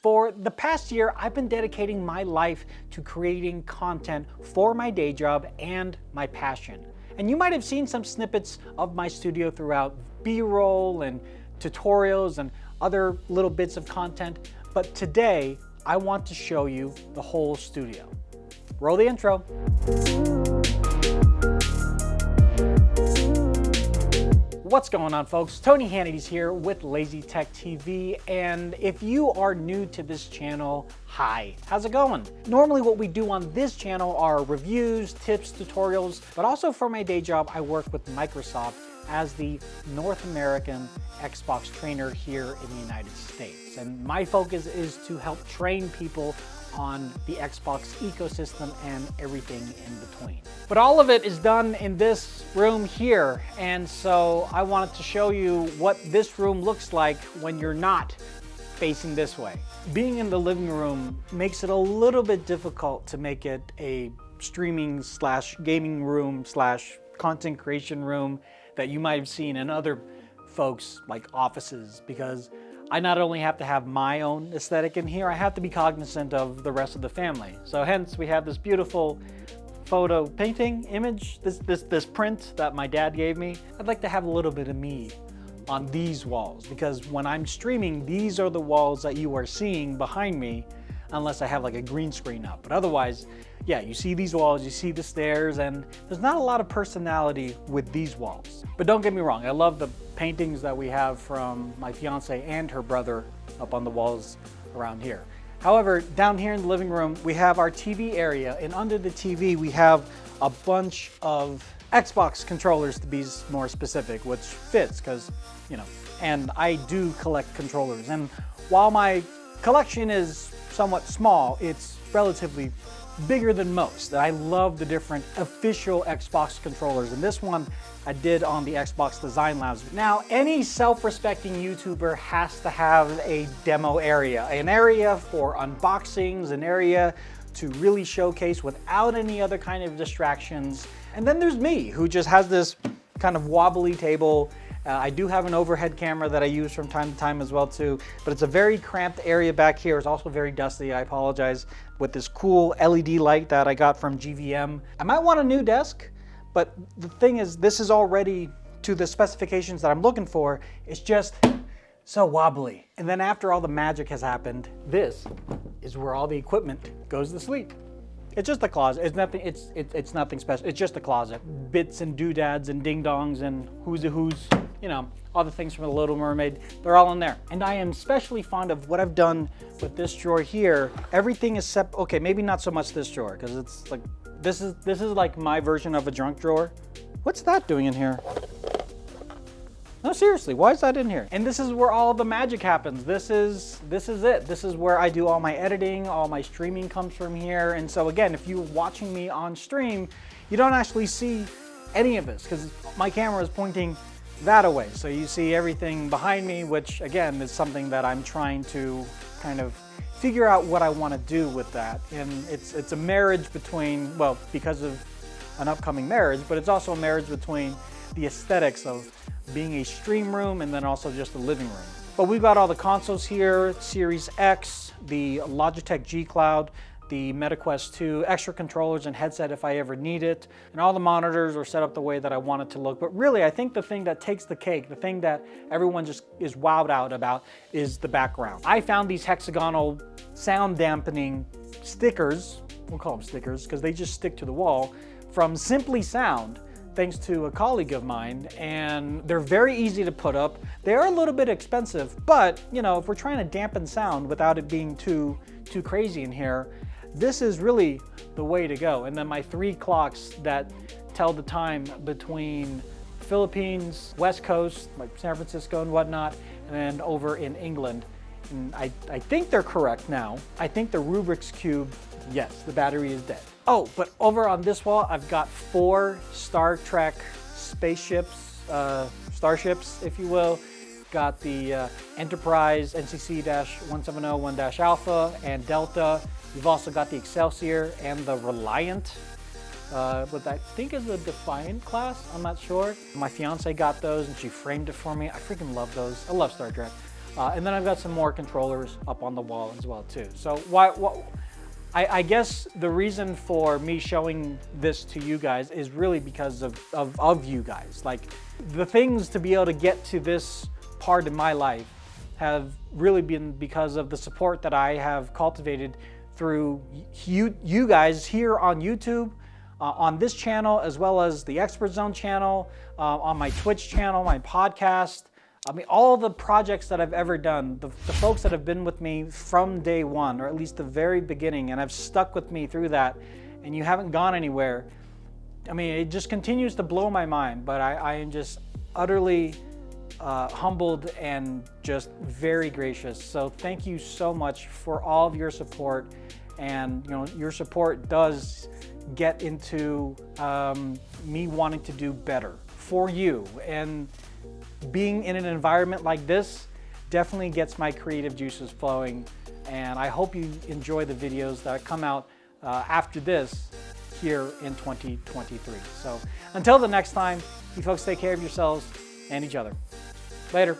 For the past year, I've been dedicating my life to creating content for my day job and my passion. And you might have seen some snippets of my studio throughout B-roll and tutorials and other little bits of content, but today I want to show you the whole studio. Roll the intro. What's going on, folks? Tony Hannity's here with LZTV, and if you are new to this channel, hi, how's it going? Normally what we do on this channel are reviews, tips, tutorials, but also for my day job, I work with Microsoft as the North American Xbox trainer here in the United States. And my focus is to help train people on the Xbox ecosystem and everything in between. But all of it is done in this room here, and so I wanted to show you what this room looks like when you're not facing this way. Being in the living room makes it a little bit difficult to make it a streaming slash gaming room slash content creation room that you might have seen in other folks like offices, because I not only have to have my own aesthetic in here, I have to be cognizant of the rest of the family. So hence we have this beautiful photo painting image, this print that my dad gave me. I'd like to have a little bit of me on these walls, because when I'm streaming, these are the walls that you are seeing behind me, unless I have like a green screen up. But otherwise, yeah, you see these walls, you see the stairs, and there's not a lot of personality with these walls. But don't get me wrong, I love the paintings that we have from my fiance and her brother up on the walls around here. However, down here in the living room, we have our TV area, and under the TV, we have a bunch of Xbox controllers, to be more specific, which fits because, you know, and I do collect controllers. And while my collection is somewhat small, it's relatively bigger than most. I love the different official Xbox controllers, and this one I did on the Xbox Design Labs. Now, any self-respecting YouTuber has to have a demo area, an area for unboxings, an area to really showcase without any other kind of distractions. And then there's me, who just has this kind of wobbly table. I do have an overhead camera that I use from time to time as well too, but it's a very cramped area back here. It's also very dusty, I apologize, with this cool LED light that I got from GVM. I might want a new desk, but the thing is, this is already to the specifications that I'm looking for. It's just so wobbly. And then after all the magic has happened, this is where all the equipment goes to sleep. It's just a closet. It's nothing. It's nothing special. It's just a closet. Bits and doodads and ding dongs and who's, you know, all the things from The Little Mermaid. They're all in there. And I am especially fond of what I've done with this drawer here. Everything is okay, maybe not so much this drawer, because it's like this is like my version of a junk drawer. What's that doing in here? No, seriously, why is that in here? And this is where all the magic happens. This is it. This is where I do all my editing, all my streaming comes from here. And so again, if you're watching me on stream, you don't actually see any of this because my camera is pointing that away. So you see everything behind me, which again is something that I'm trying to kind of figure out what I want to do with that. And it's a marriage between, well, because of an upcoming marriage, but it's also a marriage between the aesthetics of being a stream room and then also just a living room. But we've got all the consoles here, Series X, the Logitech G Cloud, the MetaQuest 2, extra controllers and headset if I ever need it, and all the monitors are set up the way that I want it to look. But really, I think the thing that takes the cake, the thing that everyone just is wowed out about, is the background. I found these hexagonal sound dampening stickers, we'll call them stickers because they just stick to the wall, from Simply Sound, thanks to a colleague of mine, and they're very easy to put up. They are a little bit expensive, but you know, if we're trying to dampen sound without it being too crazy in here, this is really the way to go. And then my 3 clocks that tell the time between Philippines, West Coast, like San Francisco and whatnot, and then over in England. And I think they're correct now. I think the Rubik's Cube, yes, the battery is dead. Oh, but over on this wall, I've got 4 Star Trek spaceships, starships, if you will. Got the Enterprise NCC-1701-Alpha and Delta. You've also got the Excelsior and the Reliant, what I think is the Defiant class, I'm not sure. My fiance got those and she framed it for me. I freaking love those. I love Star Trek. And then I've got some more controllers up on the wall as well too. So I guess the reason for me showing this to you guys is really because of you guys. Like, the things to be able to get to this part in my life have really been because of the support that I have cultivated through you guys here on YouTube, on this channel, as well as the Expert Zone channel, on my Twitch channel, my podcast. I mean, all the projects that I've ever done, the folks that have been with me from day one, or at least the very beginning, and have stuck with me through that, and you haven't gone anywhere. I mean, it just continues to blow my mind, but I am just utterly humbled and just very gracious. So thank you so much for all of your support. And you know, your support does get into me wanting to do better for you. And being in an environment like this definitely gets my creative juices flowing. And I hope you enjoy the videos that come out after this here in 2023. So until the next time, you folks take care of yourselves and each other. Later.